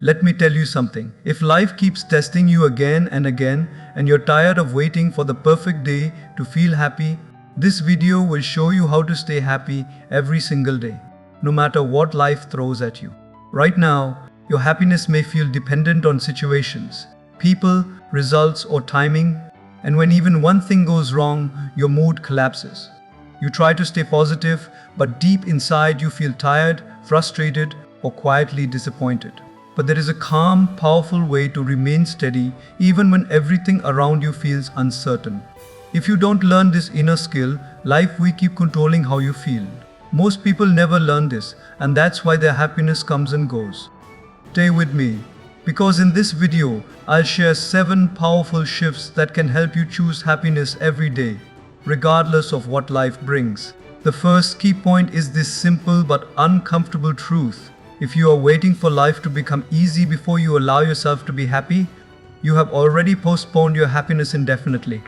Let me tell you something. If life keeps testing you again and again, and you're tired of waiting for the perfect day to feel happy, this video will show you how to stay happy every single day, no matter what life throws at you. Right now, your happiness may feel dependent on situations, people, results, or timing, and when even one thing goes wrong, your mood collapses. You try to stay positive, but deep inside you feel tired, frustrated, or quietly disappointed. But there is a calm, powerful way to remain steady even when everything around you feels uncertain. If you don't learn this inner skill, life will keep controlling how you feel. Most people never learn this, and that's why their happiness comes and goes. Stay with me, because in this video, I'll share 7 powerful shifts that can help you choose happiness every day, regardless of what life brings. The first key point is this simple but uncomfortable truth. If you are waiting for life to become easy before you allow yourself to be happy, you have already postponed your happiness indefinitely.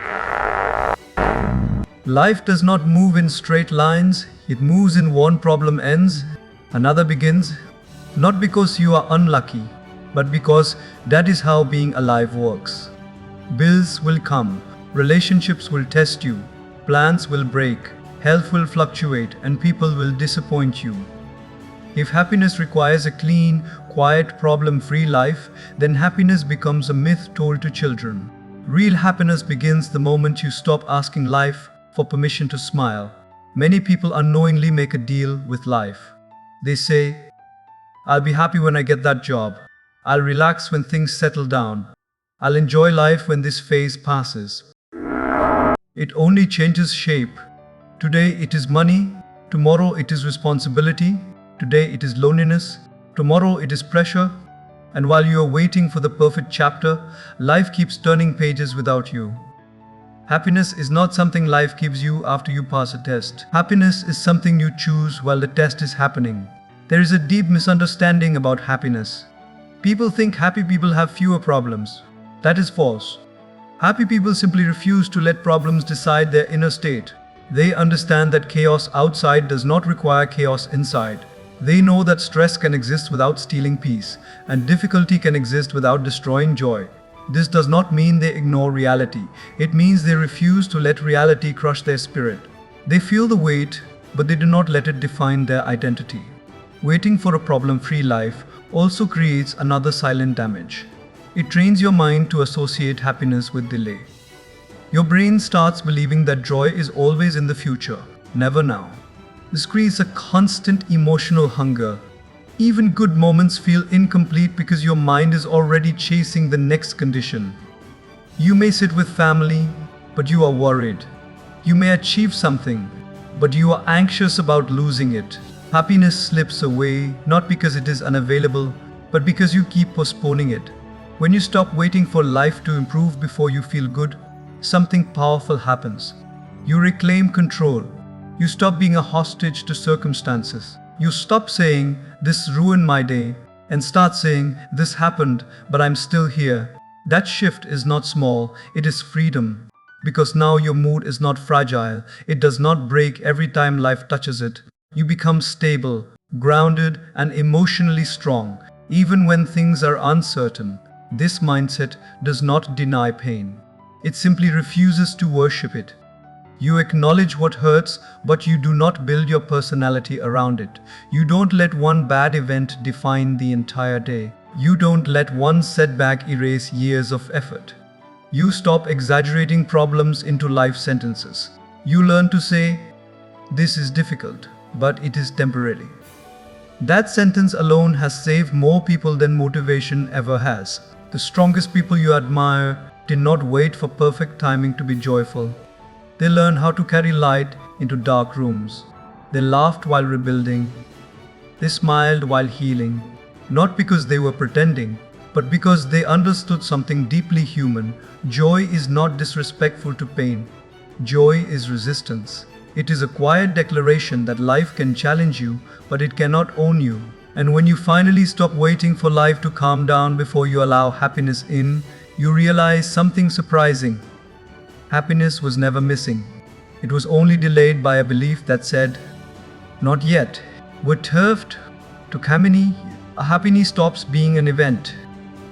Life does not move in straight lines. It moves in one problem ends, another begins. Not because you are unlucky, but because that is how being alive works. Bills will come, relationships will test you, plans will break, health will fluctuate, and people will disappoint you. If happiness requires a clean, quiet, problem-free life, then happiness becomes a myth told to children. Real happiness begins the moment you stop asking life for permission to smile. Many people unknowingly make a deal with life. They say, "I'll be happy when I get that job. I'll relax when things settle down. I'll enjoy life when this phase passes." It only changes shape. Today it is money, tomorrow it is responsibility, today it is loneliness, tomorrow it is pressure, and while you are waiting for the perfect chapter, life keeps turning pages without you. Happiness is not something life gives you after you pass a test. Happiness is something you choose while the test is happening. There is a deep misunderstanding about happiness. People think happy people have fewer problems. That is false. Happy people simply refuse to let problems decide their inner state. They understand that chaos outside does not require chaos inside. They know that stress can exist without stealing peace, and difficulty can exist without destroying joy. This does not mean they ignore reality. It means they refuse to let reality crush their spirit. They feel the weight, but they do not let it define their identity. Waiting for a problem-free life also creates another silent damage. It trains your mind to associate happiness with delay. Your brain starts believing that joy is always in the future, never now. This creates a constant emotional hunger. Even good moments feel incomplete because your mind is already chasing the next condition. You may sit with family, but you are worried. You may achieve something, but you are anxious about losing it. Happiness slips away, not because it is unavailable, but because you keep postponing it. When you stop waiting for life to improve before you feel good, something powerful happens. You reclaim control. You stop being a hostage to circumstances. You stop saying, "This ruined my day," and start saying, "This happened, but I'm still here." That shift is not small, it is freedom. Because now your mood is not fragile, it does not break every time life touches it. You become stable, grounded, and emotionally strong, even when things are uncertain. This mindset does not deny pain. It simply refuses to worship it. You acknowledge what hurts, but you do not build your personality around it. You don't let one bad event define the entire day. You don't let one setback erase years of effort. You stop exaggerating problems into life sentences. You learn to say, "This is difficult, but it is temporary." That sentence alone has saved more people than motivation ever has. The strongest people you admire did not wait for perfect timing to be joyful. They learned how to carry light into dark rooms. They laughed while rebuilding. They smiled while healing. Not because they were pretending, but because they understood something deeply human. Joy is not disrespectful to pain. Joy is resistance. It is a quiet declaration that life can challenge you, but it cannot own you. And when you finally stop waiting for life to calm down before you allow happiness in, you realize something surprising. Happiness was never missing. It was only delayed by a belief that said, "Not yet." With Turft to Kamini, A happiness stops being an event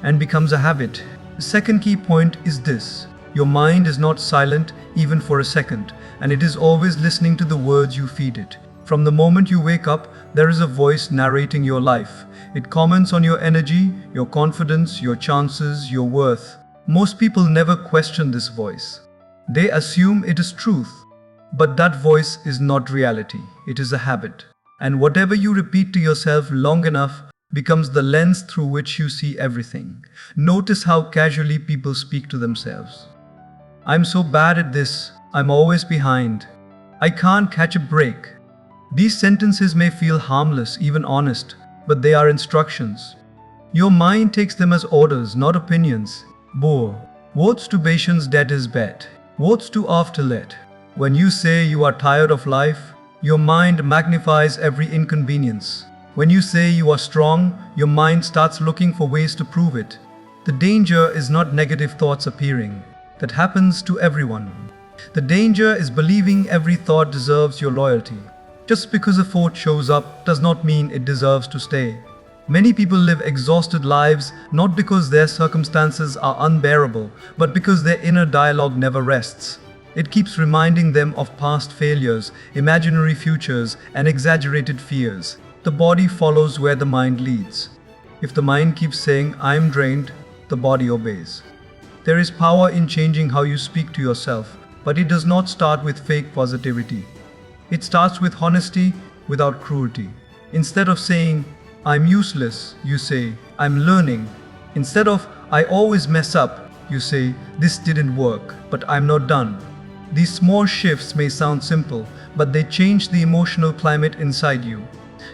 and becomes a habit. The second key point is this: your mind is not silent even for a second, and it is always listening to the words you feed it. From the moment you wake up, there is a voice narrating your life. It comments on your energy, your confidence, your chances, your worth. Most people never question this voice. They assume it is truth. But that voice is not reality. It is a habit. And whatever you repeat to yourself long enough becomes the lens through which you see everything. Notice how casually people speak to themselves. I'm so bad at this. I'm always behind. I can't catch a break. These sentences may feel harmless, even honest, but they are instructions. Your mind takes them as orders, not opinions. Bore. What's to patience that is bad? What's to afterlet? When you say you are tired of life, your mind magnifies every inconvenience. When you say you are strong, your mind starts looking for ways to prove it. The danger is not negative thoughts appearing. That happens to everyone. The danger is believing every thought deserves your loyalty. Just because a thought shows up does not mean it deserves to stay. Many people live exhausted lives not because their circumstances are unbearable, but because their inner dialogue never rests. It keeps reminding them of past failures, imaginary futures, and exaggerated fears. The body follows where the mind leads. If the mind keeps saying, "I'm drained," the body obeys. There is power in changing how you speak to yourself, but it does not start with fake positivity. It starts with honesty without cruelty. Instead of saying, "I'm useless," you say, "I'm learning." Instead of, "I always mess up," you say, "This didn't work, but I'm not done." These small shifts may sound simple, but they change the emotional climate inside you.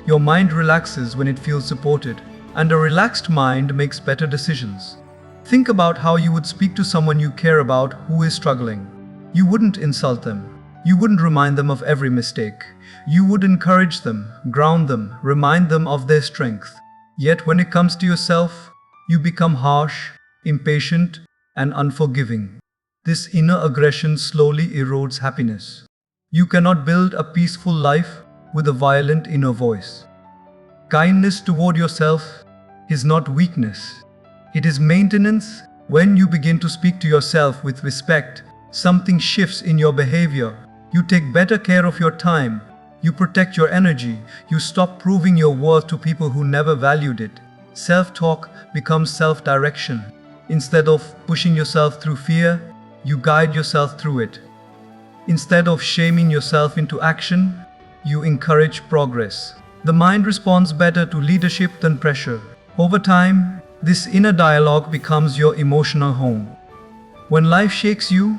Your mind relaxes when it feels supported, and a relaxed mind makes better decisions. Think about how you would speak to someone you care about who is struggling. You wouldn't insult them. You wouldn't remind them of every mistake. You would encourage them, ground them, remind them of their strength. Yet when it comes to yourself, you become harsh, impatient, and unforgiving. This inner aggression slowly erodes happiness. You cannot build a peaceful life with a violent inner voice. Kindness toward yourself is not weakness. It is maintenance. When you begin to speak to yourself with respect, something shifts in your behavior. You take better care of your time. You protect your energy. You stop proving your worth to people who never valued it. Self-talk becomes self-direction. Instead of pushing yourself through fear, you guide yourself through it. Instead of shaming yourself into action, you encourage progress. The mind responds better to leadership than pressure. Over time, this inner dialogue becomes your emotional home. When life shakes you,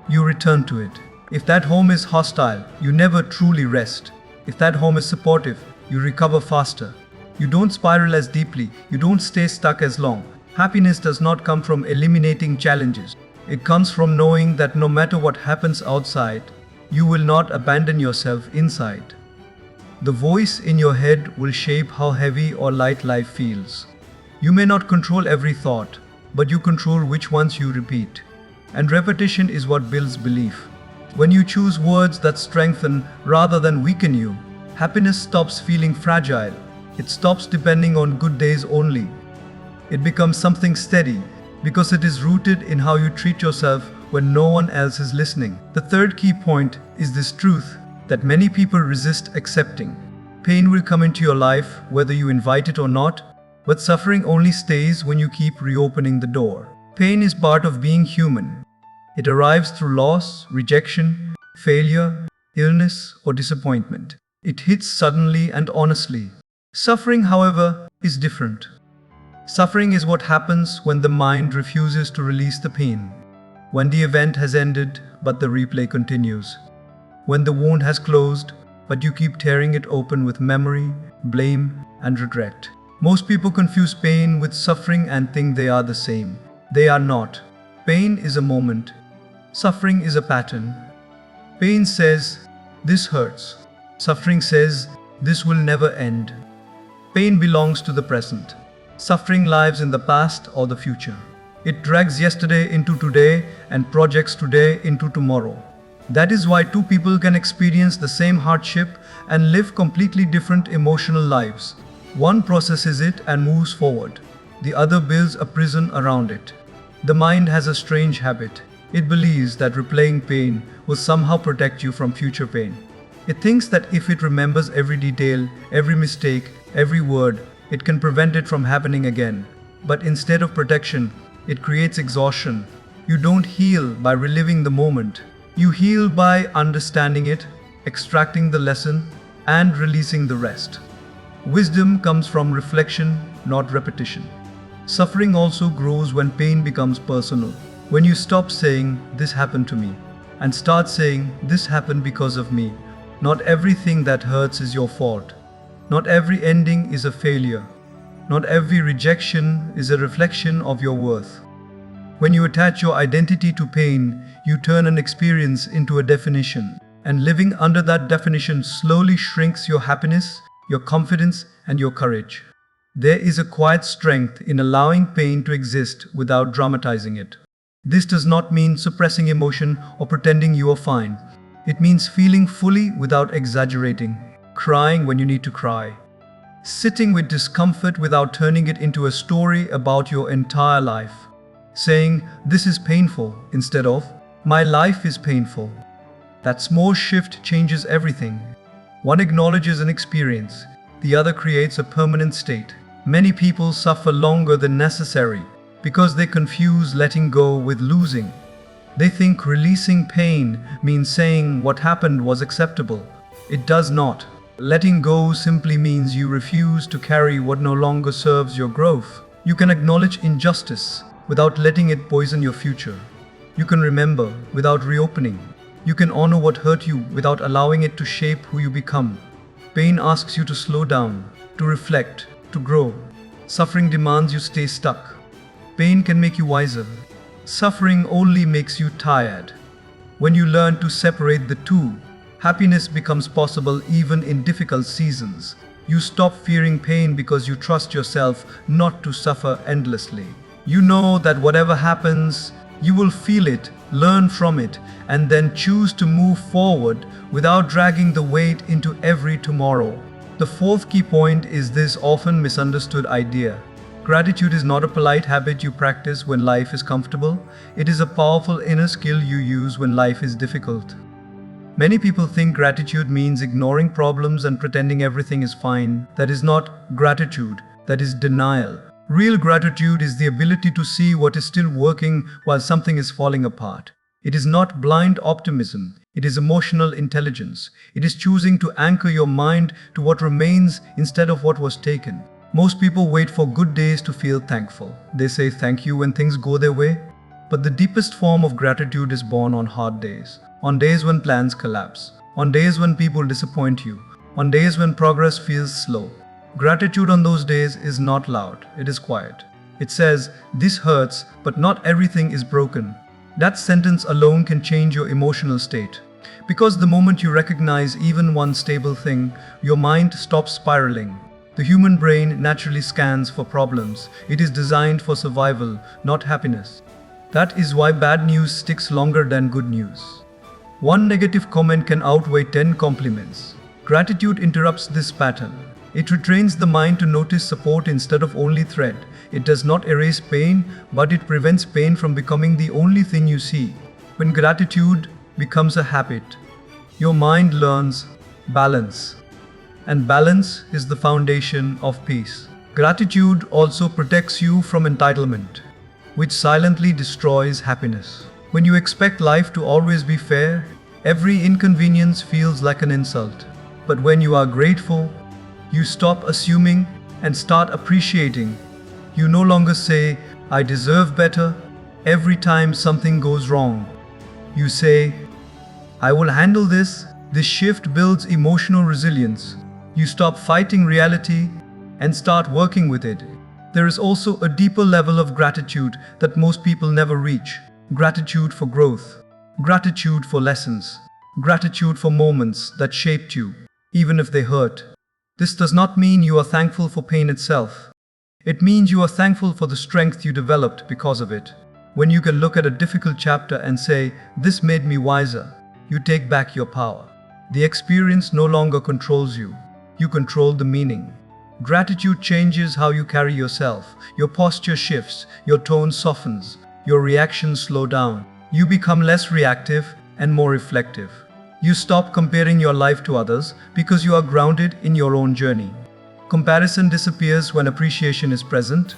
you return to it. If that home is hostile, you never truly rest. If that home is supportive, you recover faster. You don't spiral as deeply. You don't stay stuck as long. Happiness does not come from eliminating challenges. It comes from knowing that no matter what happens outside, you will not abandon yourself inside. The voice in your head will shape how heavy or light life feels. You may not control every thought, but you control which ones you repeat. And repetition is what builds belief. When you choose words that strengthen rather than weaken you, happiness stops feeling fragile. It stops depending on good days only. It becomes something steady because it is rooted in how you treat yourself when no one else is listening. The third key point is this truth that many people resist accepting. Pain will come into your life whether you invite it or not, but suffering only stays when you keep reopening the door. Pain is part of being human. It arrives through loss, rejection, failure, illness, or disappointment. It hits suddenly and honestly. Suffering, however, is different. Suffering is what happens when the mind refuses to release the pain. When the event has ended, but the replay continues. When the wound has closed, but you keep tearing it open with memory, blame, and regret. Most people confuse pain with suffering and think they are the same. They are not. Pain is a moment. Suffering is a pattern. Pain says, "This hurts." Suffering says, "This will never end." Pain belongs to the present. Suffering lives in the past or the future. It drags yesterday into today and projects today into tomorrow. That is why two people can experience the same hardship and live completely different emotional lives. One processes it and moves forward. The other builds a prison around it. The mind has a strange habit. It believes that replaying pain will somehow protect you from future pain. It thinks that if it remembers every detail, every mistake, every word, it can prevent it from happening again. But instead of protection, it creates exhaustion. You don't heal by reliving the moment. You heal by understanding it, extracting the lesson, and releasing the rest. Wisdom comes from reflection, not repetition. Suffering also grows when pain becomes personal. When you stop saying, "This happened to me," and start saying, "This happened because of me." Not everything that hurts is your fault. Not every ending is a failure. Not every rejection is a reflection of your worth. When you attach your identity to pain, you turn an experience into a definition. And living under that definition slowly shrinks your happiness, your confidence, and your courage. There is a quiet strength in allowing pain to exist without dramatizing it. This does not mean suppressing emotion or pretending you are fine. It means feeling fully without exaggerating, crying when you need to cry, sitting with discomfort without turning it into a story about your entire life, saying, "This is painful," instead of, "My life is painful." That small shift changes everything. One acknowledges an experience, the other creates a permanent state. Many people suffer longer than necessary because they confuse letting go with losing. They think releasing pain means saying what happened was acceptable. It does not. Letting go simply means you refuse to carry what no longer serves your growth. You can acknowledge injustice without letting it poison your future. You can remember without reopening. You can honor what hurt you without allowing it to shape who you become. Pain asks you to slow down, to reflect, to grow. Suffering demands you stay stuck. Pain can make you wiser. Suffering only makes you tired. When you learn to separate the two, happiness becomes possible even in difficult seasons. You stop fearing pain because you trust yourself not to suffer endlessly. You know that whatever happens, you will feel it, learn from it, and then choose to move forward without dragging the weight into every tomorrow. The fourth key point is this often misunderstood idea. Gratitude is not a polite habit you practice when life is comfortable. It is a powerful inner skill you use when life is difficult. Many people think gratitude means ignoring problems and pretending everything is fine. That is not gratitude, that is denial. Real gratitude is the ability to see what is still working while something is falling apart. It is not blind optimism, it is emotional intelligence. It is choosing to anchor your mind to what remains instead of what was taken. Most people wait for good days to feel thankful. They say thank you when things go their way. But the deepest form of gratitude is born on hard days. On days when plans collapse. On days when people disappoint you. On days when progress feels slow. Gratitude on those days is not loud, it is quiet. It says, "This hurts, but not everything is broken." That sentence alone can change your emotional state. Because the moment you recognize even one stable thing, your mind stops spiraling. The human brain naturally scans for problems. It is designed for survival, not happiness. That is why bad news sticks longer than good news. One negative comment can outweigh 10 compliments. Gratitude interrupts this pattern. It retrains the mind to notice support instead of only threat. It does not erase pain, but it prevents pain from becoming the only thing you see. When gratitude becomes a habit, your mind learns balance. And balance is the foundation of peace. Gratitude also protects you from entitlement, which silently destroys happiness. When you expect life to always be fair, every inconvenience feels like an insult. But when you are grateful, you stop assuming and start appreciating. You no longer say, "I deserve better," every time something goes wrong. You say, "I will handle this." This shift builds emotional resilience. You stop fighting reality and start working with it. There is also a deeper level of gratitude that most people never reach. Gratitude for growth. Gratitude for lessons. Gratitude for moments that shaped you, even if they hurt. This does not mean you are thankful for pain itself. It means you are thankful for the strength you developed because of it. When you can look at a difficult chapter and say, "This made me wiser," you take back your power. The experience no longer controls you. You control the meaning. Gratitude changes how you carry yourself. Your posture shifts, your tone softens, your reactions slow down. You become less reactive and more reflective. You stop comparing your life to others because you are grounded in your own journey. Comparison disappears when appreciation is present.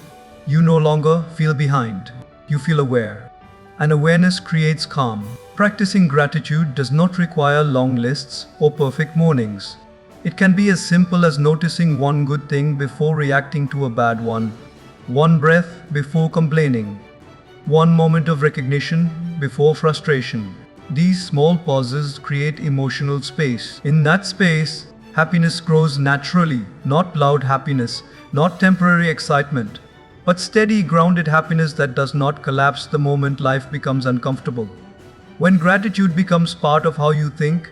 You no longer feel behind. You feel aware. And awareness creates calm. Practicing gratitude does not require long lists or perfect mornings. It can be as simple as noticing one good thing before reacting to a bad one breath before complaining, one moment of recognition before frustration. These small pauses create emotional space. In that space, happiness grows naturally, not loud happiness, not temporary excitement, but steady, grounded happiness that does not collapse the moment life becomes uncomfortable. When gratitude becomes part of how you think,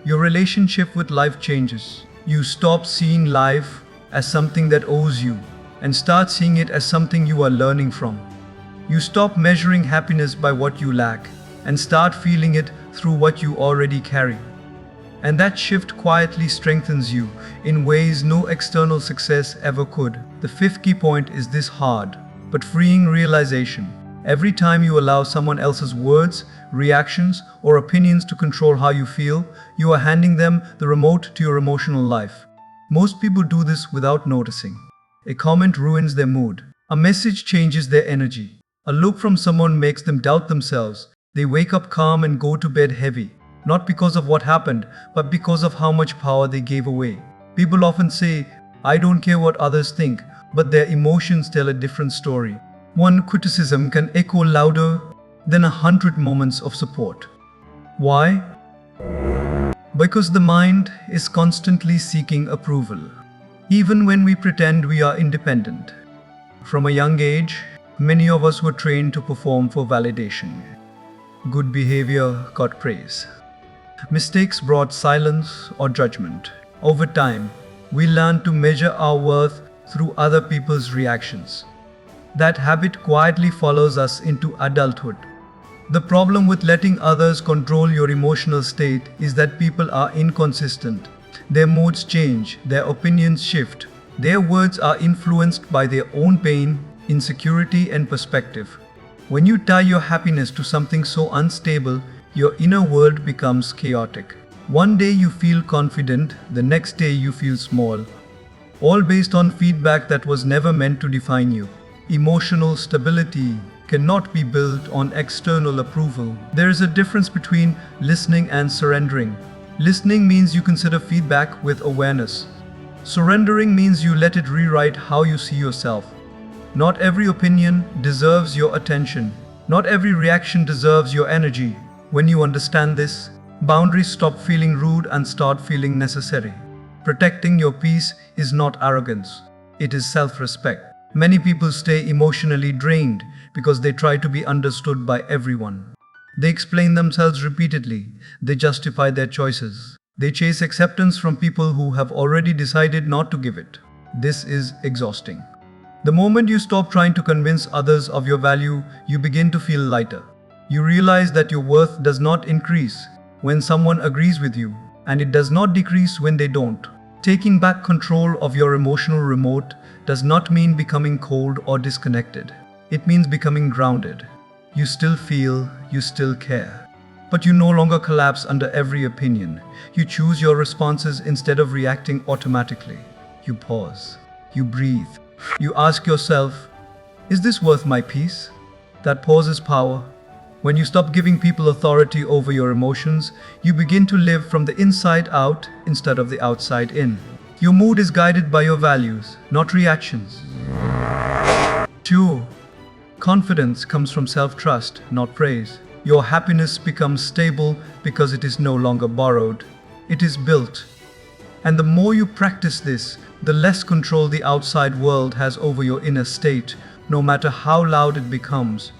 your relationship with life changes. You stop seeing life as something that owes you and start seeing it as something you are learning from. You stop measuring happiness by what you lack and start feeling it through what you already carry. And that shift quietly strengthens you in ways no external success ever could. The fifth key point is this hard but freeing realization. Every time you allow someone else's words, reactions, or opinions to control how you feel, you are handing them the remote to your emotional life. Most people do this without noticing. A comment ruins their mood. A message changes their energy. A look from someone makes them doubt themselves. They wake up calm and go to bed heavy, not because of what happened, but because of how much power they gave away. People often say, "I don't care what others think," but their emotions tell a different story. One criticism can echo louder than 100 moments of support. Why? Because the mind is constantly seeking approval, even when we pretend we are independent. From a young age, many of us were trained to perform for validation. Good behavior got praise. Mistakes brought silence or judgment. Over time, we learned to measure our worth through other people's reactions. That habit quietly follows us into adulthood. The problem with letting others control your emotional state is that people are inconsistent. Their moods change, their opinions shift, their words are influenced by their own pain, insecurity, and perspective. When you tie your happiness to something so unstable, your inner world becomes chaotic. One day you feel confident, the next day you feel small, all based on feedback that was never meant to define you. Emotional stability cannot be built on external approval. There is a difference between listening and surrendering. Listening means you consider feedback with awareness. Surrendering means you let it rewrite how you see yourself. Not every opinion deserves your attention. Not every reaction deserves your energy. When you understand this, boundaries stop feeling rude and start feeling necessary. Protecting your peace is not arrogance. It is self-respect. Many people stay emotionally drained because they try to be understood by everyone. They explain themselves repeatedly. They justify their choices. They chase acceptance from people who have already decided not to give it. This is exhausting. The moment you stop trying to convince others of your value, you begin to feel lighter. You realize that your worth does not increase when someone agrees with you, and it does not decrease when they don't. Taking back control of your emotional remote does not mean becoming cold or disconnected. It means becoming grounded. You still feel, you still care. But you no longer collapse under every opinion. You choose your responses instead of reacting automatically. You pause. You breathe. You ask yourself, is this worth my peace? That pause is power. When you stop giving people authority over your emotions, you begin to live from the inside out instead of the outside in. Your mood is guided by your values, not reactions. 2. Confidence comes from self-trust, not praise. Your happiness becomes stable because it is no longer borrowed. It is built. And the more you practice this, the less control the outside world has over your inner state, no matter how loud it becomes.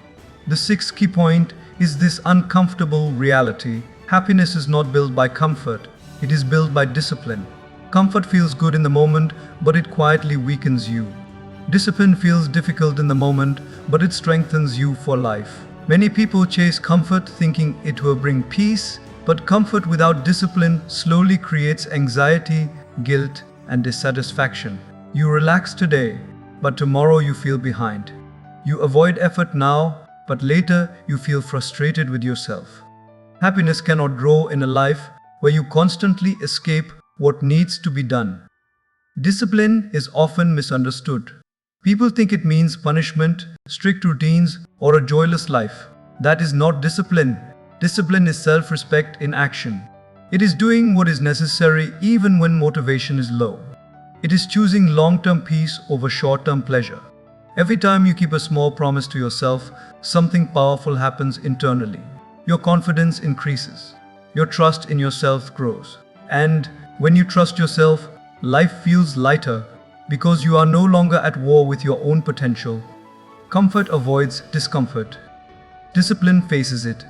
The sixth key point is this uncomfortable reality. Happiness is not built by comfort, it is built by discipline. Comfort feels good in the moment, but it quietly weakens you. Discipline feels difficult in the moment, but it strengthens you for life. Many people chase comfort thinking it will bring peace, but comfort without discipline slowly creates anxiety, guilt, and dissatisfaction. You relax today, but tomorrow you feel behind. You avoid effort now, but later you feel frustrated with yourself. Happiness cannot grow in a life where you constantly escape what needs to be done. Discipline is often misunderstood. People think it means punishment, strict routines, or a joyless life. That is not discipline. Discipline is self-respect in action. It is doing what is necessary even when motivation is low. It is choosing long-term peace over short-term pleasure. Every time you keep a small promise to yourself, something powerful happens internally. Your confidence increases. Your trust in yourself grows. And when you trust yourself, life feels lighter because you are no longer at war with your own potential. Comfort avoids discomfort. Discipline faces it.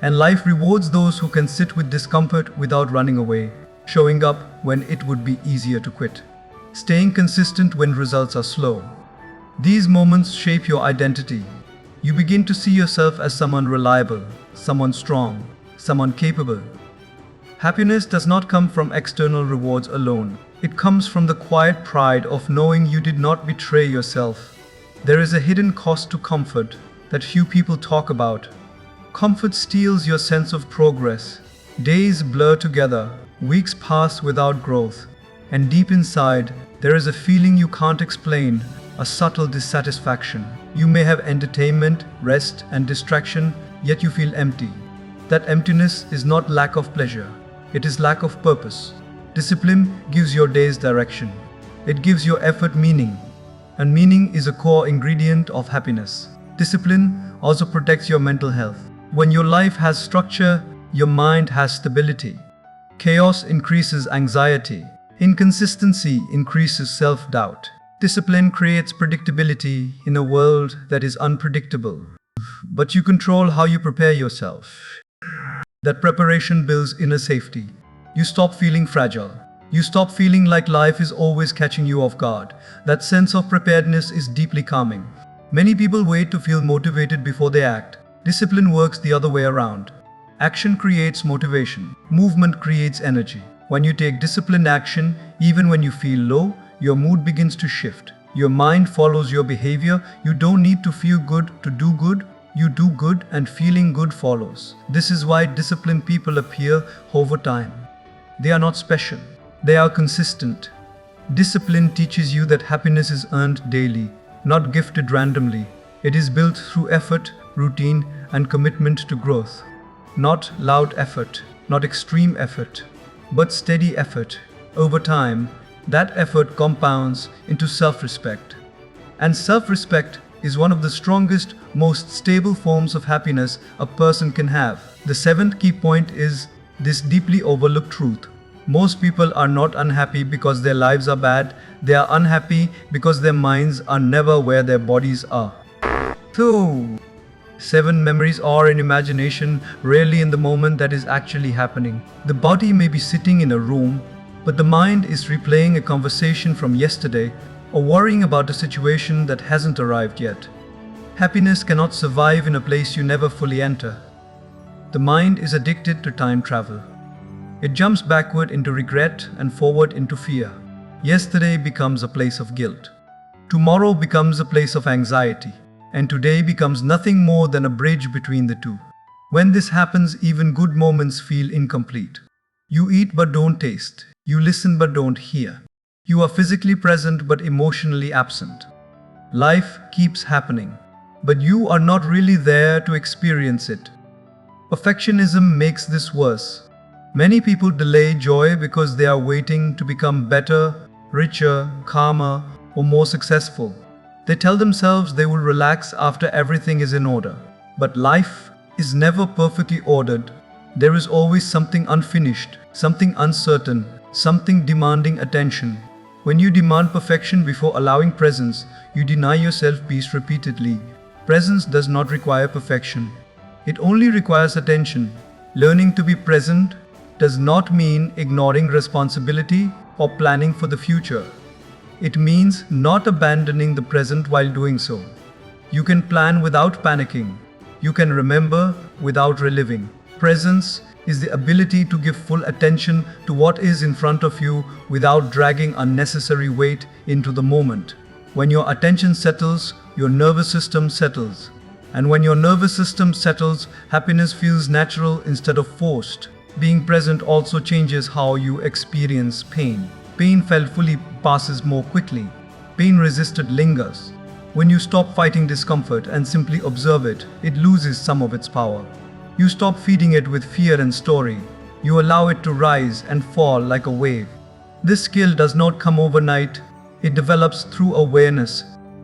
And life rewards those who can sit with discomfort without running away, showing up when it would be easier to quit, staying consistent when results are slow. These moments shape your identity. You begin to see yourself as someone reliable, someone strong, someone capable. Happiness does not come from external rewards alone. It comes from the quiet pride of knowing you did not betray yourself. There is a hidden cost to comfort that few people talk about. Comfort steals your sense of progress. Days blur together, weeks pass without growth, and deep inside, there is a feeling you can't explain, a subtle dissatisfaction. You may have entertainment, rest, and distraction, yet you feel empty. That emptiness is not lack of pleasure, it is lack of purpose. Discipline gives your days direction. It gives your effort meaning, and meaning is a core ingredient of happiness. Discipline also protects your mental health. When your life has structure, your mind has stability. Chaos increases anxiety. Inconsistency increases self-doubt. Discipline creates predictability in a world that is unpredictable. But you control how you prepare yourself. That preparation builds inner safety. You stop feeling fragile. You stop feeling like life is always catching you off guard. That sense of preparedness is deeply calming. Many people wait to feel motivated before they act. Discipline works the other way around. Action creates motivation. Movement creates energy. When you take disciplined action, even when you feel low, your mood begins to shift. Your mind follows your behavior. You don't need to feel good to do good. You do good and feeling good follows. This is why disciplined people appear over time. They are not special. They are consistent. Discipline teaches you that happiness is earned daily, not gifted randomly. It is built through effort, routine, and commitment to growth. Not loud effort, not extreme effort, but steady effort. Over time, that effort compounds into self-respect. And self-respect is one of the strongest, most stable forms of happiness a person can have. The seventh key point is this deeply overlooked truth. Most people are not unhappy because their lives are bad. They are unhappy because their minds are never where their bodies are. 7 memories are in imagination, rarely in the moment that is actually happening. The body may be sitting in a room, but the mind is replaying a conversation from yesterday or worrying about a situation that hasn't arrived yet. Happiness cannot survive in a place you never fully enter. The mind is addicted to time travel. It jumps backward into regret and forward into fear. Yesterday becomes a place of guilt. Tomorrow becomes a place of anxiety. And today becomes nothing more than a bridge between the two. When this happens, even good moments feel incomplete. You eat but don't taste. You listen but don't hear. You are physically present but emotionally absent. Life keeps happening, but you are not really there to experience it. Perfectionism makes this worse. Many people delay joy because they are waiting to become better, richer, calmer, or more successful. They tell themselves they will relax after everything is in order. But life is never perfectly ordered. There is always something unfinished, something uncertain, something demanding attention. When you demand perfection before allowing presence, you deny yourself peace repeatedly. Presence does not require perfection. It only requires attention. Learning to be present does not mean ignoring responsibility or planning for the future. It means not abandoning the present while doing so. You can plan without panicking. You can remember without reliving. Presence is the ability to give full attention to what is in front of you without dragging unnecessary weight into the moment. When your attention settles, your nervous system settles. And when your nervous system settles, happiness feels natural instead of forced. Being present also changes how you experience pain. Pain felt fully passes more quickly. Pain resisted lingers. When you stop fighting discomfort and simply observe it, it loses some of its power. You stop feeding it with fear and story. You allow it to rise and fall like a wave. This skill does not come overnight. It develops through awareness,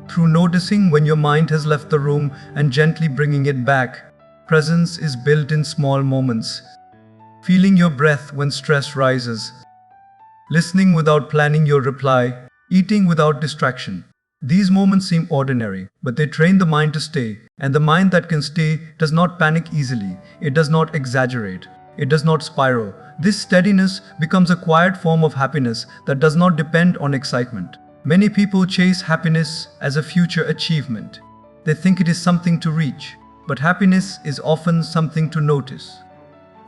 through noticing when your mind has left the room and gently bringing it back. Presence is built in small moments. Feeling your breath when stress rises. Listening without planning your reply. Eating without distraction. These moments seem ordinary, but they train the mind to stay, and the mind that can stay does not panic easily, it does not exaggerate, it does not spiral. This steadiness becomes a quiet form of happiness that does not depend on excitement. Many people chase happiness as a future achievement. They think it is something to reach, but happiness is often something to notice.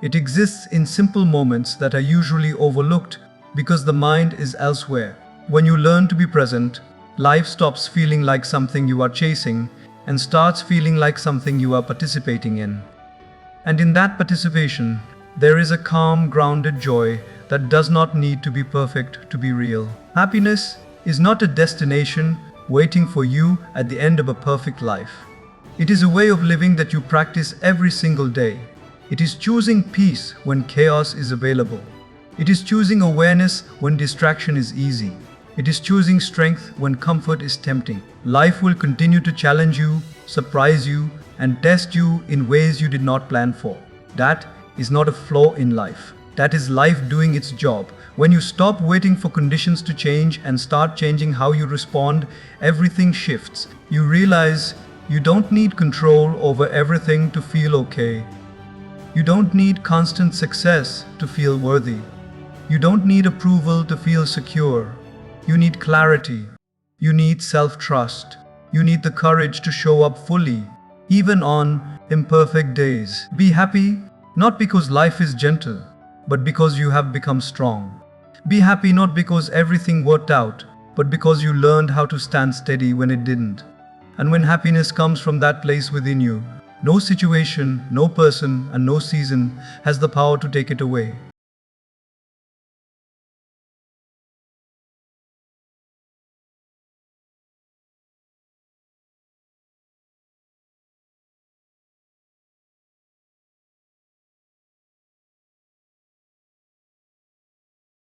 It exists in simple moments that are usually overlooked because the mind is elsewhere. When you learn to be present, life stops feeling like something you are chasing and starts feeling like something you are participating in. And in that participation, there is a calm, grounded joy that does not need to be perfect to be real. Happiness is not a destination waiting for you at the end of a perfect life. It is a way of living that you practice every single day. It is choosing peace when chaos is available. It is choosing awareness when distraction is easy. It is choosing strength when comfort is tempting. Life will continue to challenge you, surprise you, and test you in ways you did not plan for. That is not a flaw in life. That is life doing its job. When you stop waiting for conditions to change and start changing how you respond, everything shifts. You realize you don't need control over everything to feel okay. You don't need constant success to feel worthy. You don't need approval to feel secure. You need clarity. You need self-trust. You need the courage to show up fully, even on imperfect days. Be happy, not because life is gentle, but because you have become strong. Be happy not because everything worked out, but because you learned how to stand steady when it didn't. And when happiness comes from that place within you, no situation, no person, and no season has the power to take it away.